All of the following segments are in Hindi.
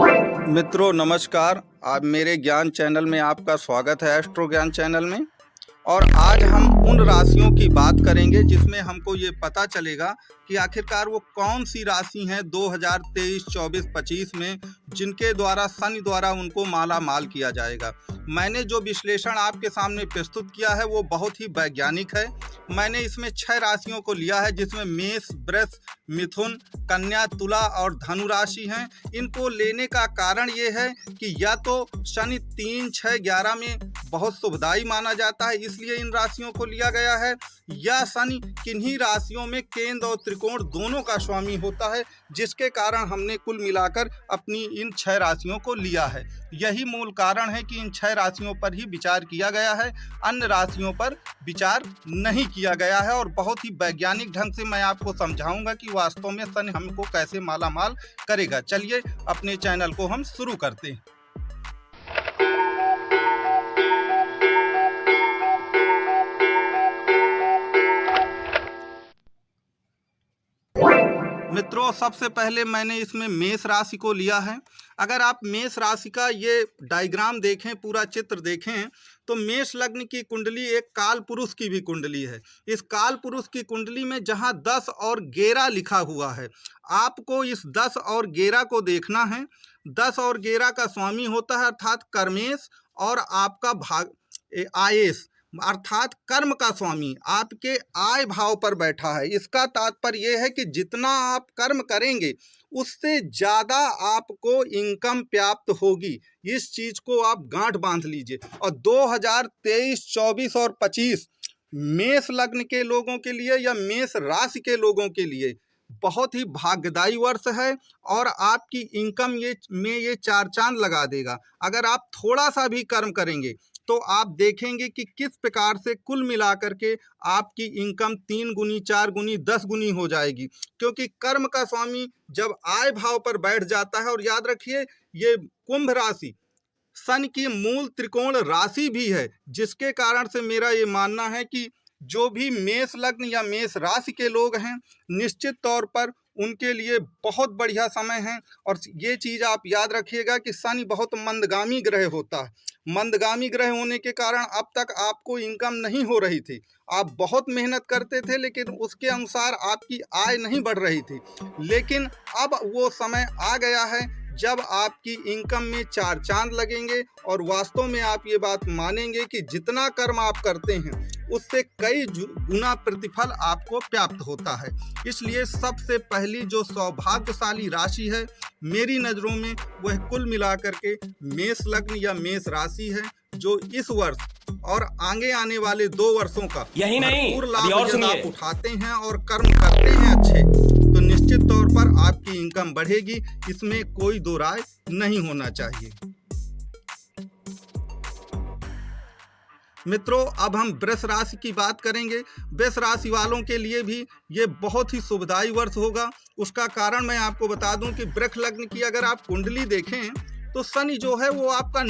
मित्रों नमस्कार। आप मेरे ज्ञान चैनल में आपका स्वागत है, एस्ट्रो ज्ञान चैनल में। और आज हम उन राशियों की बात करेंगे जिसमें हमको ये पता चलेगा कि आखिरकार वो कौन सी राशि हैं 2023, 24, 25 में जिनके द्वारा शनि द्वारा उनको माला माल किया जाएगा। मैंने जो विश्लेषण आपके सामने प्रस्तुत किया है वो बहुत ही वैज्ञानिक है। मैंने इसमें 6 राशियों को लिया है जिसमें मेष, वृष, मिथुन, कन्या, तुला और धनु राशि हैं। इनको लेने का कारण ये है कि या तो शनि 3, 6, 11 में बहुत शुभदायी माना जाता है इसलिए इन राशियों को लिया गया है, या शनि किन्हीं राशियों में केंद्र और त्रिकोण दोनों का स्वामी होता है जिसके कारण हमने कुल मिलाकर अपनी इन 6 राशियों को लिया है। यही मूल कारण है कि इन 6 राशियों पर ही विचार किया गया है, अन्य राशियों पर विचार नहीं किया गया है। और बहुत ही वैज्ञानिक ढंग से मैं आपको समझाऊंगा कि वास्तव में शनि हमको कैसे माला माल करेगा। चलिए अपने चैनल को हम शुरू करते हैं। मित्रों सबसे पहले मैंने इसमें मेष राशि को लिया है। अगर आप मेष राशि का ये डायग्राम देखें, पूरा चित्र देखें, तो मेष लग्न की कुंडली एक काल पुरुष की भी कुंडली है। इस काल पुरुष की कुंडली में जहां 10 और 11 लिखा हुआ है, आपको इस 10 और 11 को देखना है। 10 और 11 का स्वामी होता है अर्थात कर्मेश, और आपका भाग आयेश अर्थात कर्म का स्वामी आपके आय भाव पर बैठा है। इसका तात्पर्य यह है कि जितना आप कर्म करेंगे उससे ज़्यादा आपको इनकम प्राप्त होगी। इस चीज़ को आप गांठ बांध लीजिए। और 2023, 24 और 25 मेष लग्न के लोगों के लिए या मेष राशि के लोगों के लिए बहुत ही भाग्यदायी वर्ष है और आपकी इनकम ये 4 चांद लगा देगा। अगर आप थोड़ा सा भी कर्म करेंगे तो आप देखेंगे कि किस प्रकार से कुल मिलाकर के आपकी इनकम 3 गुनी, 4 गुनी, 10 गुनी हो जाएगी, क्योंकि कर्म का स्वामी जब आय भाव पर बैठ जाता है। और याद रखिए ये कुंभ राशि शनि की मूल त्रिकोण राशि भी है, जिसके कारण से मेरा ये मानना है कि जो भी मेष लग्न या मेष राशि के लोग हैं निश्चित तौर पर उनके लिए बहुत बढ़िया समय है। और ये चीज़ आप याद रखिएगा कि शनि बहुत मंदगामी ग्रह होता है। मंदगामी ग्रह होने के कारण अब तक आपको इनकम नहीं हो रही थी, आप बहुत मेहनत करते थे लेकिन उसके अनुसार आपकी आय नहीं बढ़ रही थी। लेकिन अब वो समय आ गया है जब आपकी इनकम में 4 चांद लगेंगे और वास्तव में आप ये बात मानेंगे कि जितना कर्म आप करते हैं उससे कई गुना प्रतिफल आपको प्राप्त होता है। इसलिए सबसे पहली जो सौभाग्यशाली राशि है मेरी नज़रों में वह कुल मिलाकर के मेष लग्न या मेष राशि है, जो इस वर्ष और आगे आने वाले 2 वर्षों का भरपूर लाभ यदि आप उठाते हैं और कर्म करते हैं अच्छे, तो निश्चित तौर पर आपकी इनकम बढ़ेगी। इसमें कोई दो राय नहीं होना चाहिए। मित्रों अब हम वृष राशि की बात करेंगे। वृष राशि वालों के लिए भी ये बहुत ही शुभदायी वर्ष होगा। उसका कारण मैं आपको बता दूं कि वृष लग्न की अगर आप कुंडली देखें तो शनि जो है वो आपका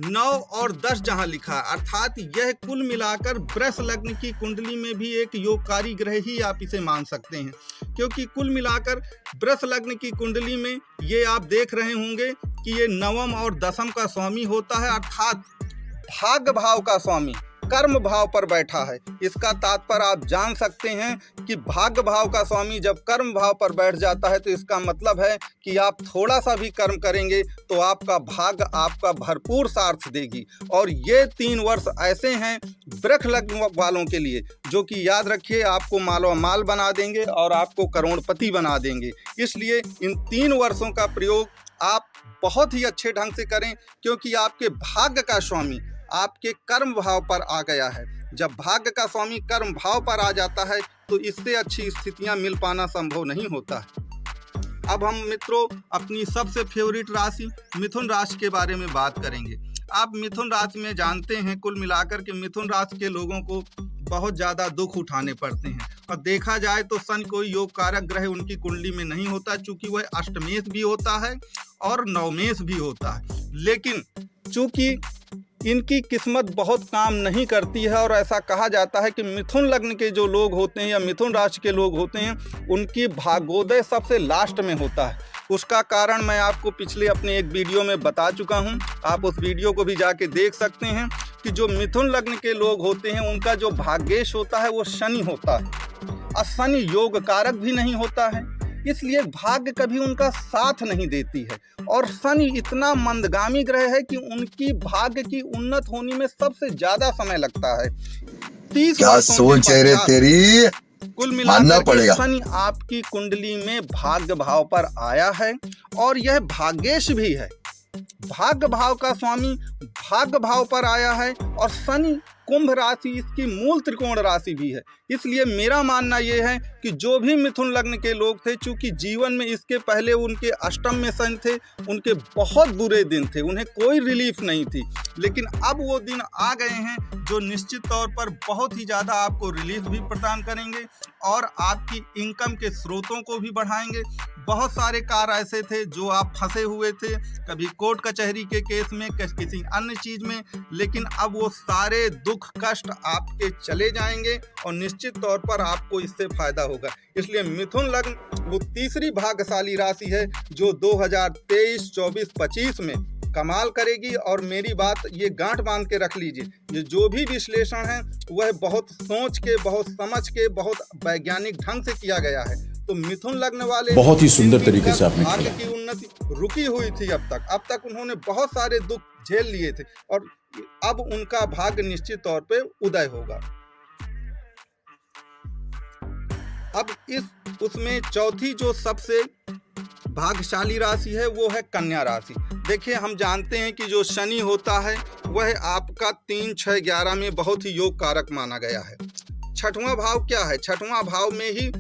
9 और 10 जहां लिखा है, अर्थात यह कुल मिलाकर वृष लग्न की कुंडली में भी एक योगकारी ग्रह ही आप इसे मान सकते हैं, क्योंकि कुल मिलाकर वृष लग्न की कुंडली में ये आप देख रहे होंगे कि ये 9वीं और 10वीं का स्वामी होता है, अर्थात भाग्य भाव का स्वामी कर्म भाव पर बैठा है। इसका तात्पर्य आप जान सकते हैं कि भाग्य भाव का स्वामी जब कर्म भाव पर बैठ जाता है तो इसका मतलब है कि आप थोड़ा सा भी कर्म करेंगे तो आपका भाग्य आपका भरपूर साथ देगी। और ये 3 वर्ष ऐसे हैं वृष लग्न वालों के लिए जो कि याद रखिए आपको मालो माल बना देंगे और आपको करोड़पति बना देंगे। इसलिए इन 3 वर्षों का प्रयोग आप बहुत ही अच्छे ढंग से करें, क्योंकि आपके भाग्य का स्वामी आपके कर्म भाव पर आ गया है। जब भाग्य का स्वामी कर्म भाव पर आ जाता है तो इससे अच्छी स्थितियां मिल पाना संभव नहीं होता है। अब हम मित्रों अपनी सबसे फेवरेट राशि मिथुन राशि के बारे में बात करेंगे। आप मिथुन राशि में जानते हैं कुल मिलाकर के मिथुन राशि के लोगों को बहुत ज़्यादा दुख उठाने पड़ते हैं। और देखा जाए तो शनि कोई योग कारक ग्रह उनकी कुंडली में नहीं होता, चूँकि वह अष्टमेश भी होता है और नवमेश भी होता है। लेकिन चूँकि इनकी किस्मत बहुत काम नहीं करती है और ऐसा कहा जाता है कि मिथुन लग्न के जो लोग होते हैं या मिथुन राशि के लोग होते हैं उनकी भाग्योदय सबसे लास्ट में होता है। उसका कारण मैं आपको पिछले अपने एक वीडियो में बता चुका हूं। आप उस वीडियो को भी जाके देख सकते हैं कि जो मिथुन लग्न के लोग होते हैं उनका जो भाग्येश होता है वो शनि होता है, और शनि योग कारक भी नहीं होता है, इसलिए भाग्य कभी उनका साथ नहीं देती है। और शनि इतना मंदगामी ग्रह है कि उनकी भाग्य की उन्नत होने में सबसे ज्यादा समय लगता है। 30 वर्षों के पश्चात कुल मिलाकर के शनि आपकी कुंडली में भाग्य भाव पर आया है, और यह भाग्येश भी है। भाग्य भाव का स्वामी भाग्य भाव पर आया है, और शनि कुंभ राशि इसकी मूल त्रिकोण राशि भी है। इसलिए मेरा मानना यह है कि जो भी मिथुन लग्न के लोग थे, चूंकि जीवन में इसके पहले उनके अष्टम में शनि थे, उनके बहुत बुरे दिन थे, उन्हें कोई रिलीफ नहीं थी, लेकिन अब वो दिन आ गए हैं जो निश्चित तौर पर बहुत ही ज़्यादा आपको रिलीफ भी प्रदान करेंगे और आपकी इनकम के स्रोतों को भी बढ़ाएंगे। बहुत सारे कार्य ऐसे थे जो आप फंसे हुए थे, कभी कोर्ट कचहरी के केस में, किसी अन्य चीज़ में, लेकिन अब वो सारे दुख कष्ट आपके चले जाएंगे और निश्चित तौर पर आपको इससे फायदा होगा। इसलिए मिथुन लग्न वो तीसरी भाग्यशाली राशि है जो 2023, 24, 25 में कमाल करेगी। और मेरी बात ये गांठ बांध के रख लीजिए, ये जो भी विश्लेषण है वह बहुत सोच के, बहुत समझ के, बहुत वैज्ञानिक ढंग से किया गया है। तो मिथुन लग्न वाले बहुत ही सुंदर तरीके से आपने भाग्य की उन्नति रुकी हुई थी अब तक उन्होंने बहुत सारे दुख झेल लिए थे, और अब उनका भाग्य निश्चित तौर पे उदय होगा। अब उसमें चौथी जो सबसे भाग्यशाली राशि है वो है कन्या राशि। देखिए, हम जानते हैं कि जो शनि होता है वह आपका 3, 6, 11 में बहुत ही योग कारक माना गया है। छठवां भाव क्या है? छठवां भाव में ही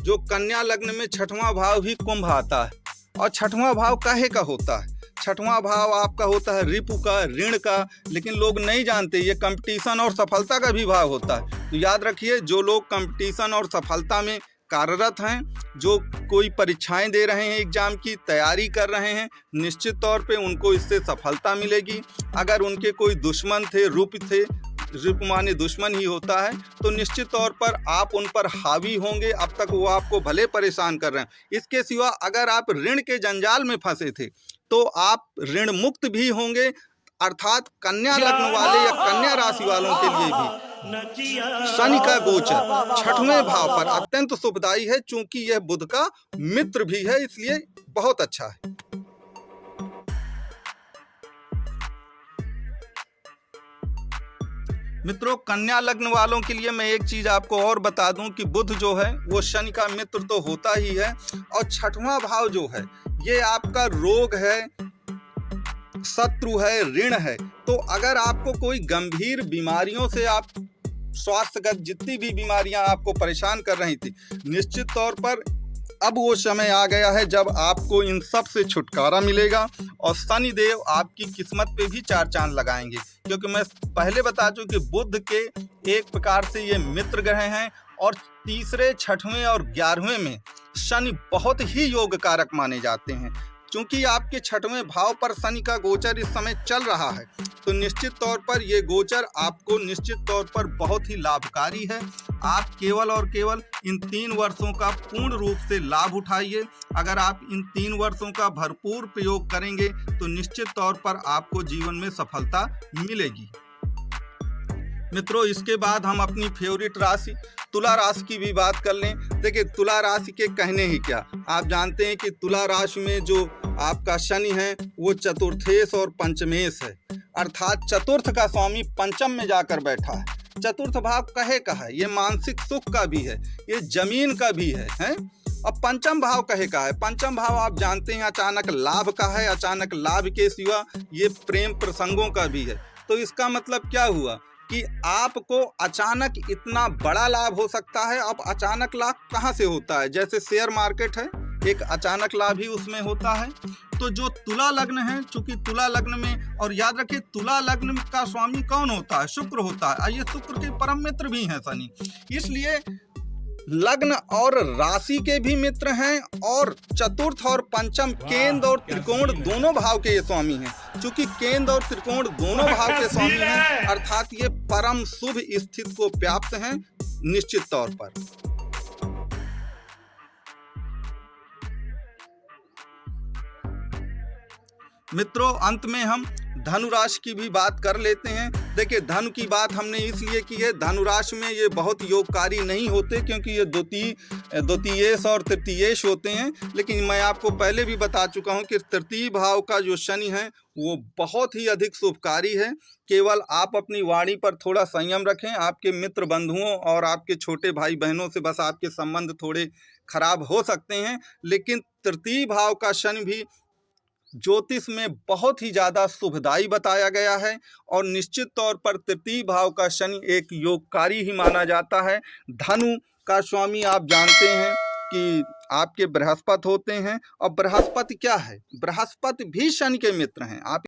जो कन्या लग्न में छठवां भाव ही कुंभ आता है, और छठवां भाव काहे का होता है? छठवां भाव आपका होता है रिपु का, ऋण का, लेकिन लोग नहीं जानते ये कंपटीशन और सफलता का भी भाव होता है। तो याद रखिए, जो लोग कंपटीशन और सफलता में कार्यरत हैं, जो कोई परीक्षाएं दे रहे हैं, एग्जाम की तैयारी कर रहे हैं, निश्चित तौर पे उनको इससे सफलता मिलेगी। अगर उनके कोई दुश्मन थे, रूप माने दुश्मन ही होता है, तो निश्चित तौर पर आप उन पर हावी होंगे। अब तक वो आपको भले परेशान कर रहे हैं। इसके सिवा अगर आप ऋण के जंजाल में फंसे थे तो आप ऋण मुक्त भी होंगे। अर्थात कन्या लग्न वाले या कन्या राशि वालों के लिए भी शनि का गोचर छठवें भाव पर अत्यंत शुभदायी है, चूंकि यह बुध का मित्र भी है, इसलिए बहुत अच्छा है। मित्रों, कन्या लग्न वालों के लिए मैं एक चीज आपको और बता दूं कि बुध जो है वो शनि का मित्र तो होता ही है, और छठवां भाव जो है ये आपका रोग है, शत्रु है, ऋण है। तो अगर आपको कोई गंभीर बीमारियों से, आप स्वास्थ्यगत जितनी भी बीमारियां आपको परेशान कर रही थी, निश्चित तौर पर अब वो समय आ गया है जब आपको इन सब से छुटकारा मिलेगा, और शनिदेव आपकी किस्मत पे भी 4 चांद लगाएंगे। क्योंकि मैं पहले बता चुका कि बुध के एक प्रकार से ये मित्र ग्रह हैं, और तीसरे, छठवें और 11वें में शनि बहुत ही योग कारक माने जाते हैं। चूंकि आपके छठवें भाव पर शनि का गोचर इस समय चल रहा है, तो निश्चित तौर पर ये गोचर आपको निश्चित तौर पर बहुत ही लाभकारी है। आप केवल और केवल इन 3 वर्षों का पूर्ण रूप से लाभ उठाइए। अगर आप इन 3 वर्षों का भरपूर प्रयोग करेंगे तो निश्चित तौर पर आपको जीवन में सफलता मिलेगी। मित्रों, इसके बाद हम अपनी फेवरेट राशि तुला राशि की भी बात कर लें। देखिए, तुला राशि के कहने ही क्या, आप जानते हैं कि तुला राशि में जो आपका शनि है वो चतुर्थेश और पंचमेश है, अर्थात चतुर्थ का स्वामी पंचम में जाकर बैठा है। चतुर्थ भाव कहे का है, ये मानसिक सुख का भी है, ये जमीन का भी है। अब पंचम भाव कहे का है, पंचम भाव आप जानते हैं अचानक लाभ का है। अचानक लाभ के सिवा ये प्रेम प्रसंगों का भी है। तो इसका मतलब क्या हुआ कि आपको अचानक इतना बड़ा लाभ हो सकता है। अब अचानक लाभ कहाँ से होता है? जैसे शेयर मार्केट है, एक अचानक लाभ ही उसमें होता है। तो जो तुला लग्न है, चूंकि तुला लग्न में, और याद रखिए तुला लग्न का स्वामी कौन होता है? शुक्र होता है। ये शुक्र के परम मित्र भी हैं शनि, इसलिए लग्न और राशि के भी मित्र हैं, और चतुर्थ और पंचम केंद्र और त्रिकोण दोनों भाव के ये स्वामी हैं। चूंकि केंद्र और त्रिकोण दोनों भाव के स्वामी हैं, अर्थात ये परम शुभ स्थिति को व्याप्त हैं निश्चित तौर पर। मित्रों, अंत में हम धनु राशि की भी बात कर लेते हैं। देखिए, धनु की बात हमने इसलिए की है, धनु राशि में ये बहुत योगकारी नहीं होते क्योंकि ये द्वितीयेश और तृतीयेश होते हैं। लेकिन मैं आपको पहले भी बता चुका हूं कि तृतीय भाव का जो शनि है वो बहुत ही अधिक शुभकारी है। केवल आप अपनी वाणी पर थोड़ा संयम रखें। आपके मित्र बंधुओं और आपके छोटे भाई बहनों से बस आपके संबंध थोड़े खराब हो सकते हैं, लेकिन तृतीय भाव का शनि भी ज्योतिष में बहुत ही ज़्यादा शुभदायी बताया गया है और निश्चित तौर पर तृतीय भाव का शनि एक योगकारी ही माना जाता है। धनु का स्वामी आप जानते हैं कि आपके बृहस्पति होते हैं, और बृहस्पति क्या है? बृहस्पति भी शनि के मित्र हैं। आप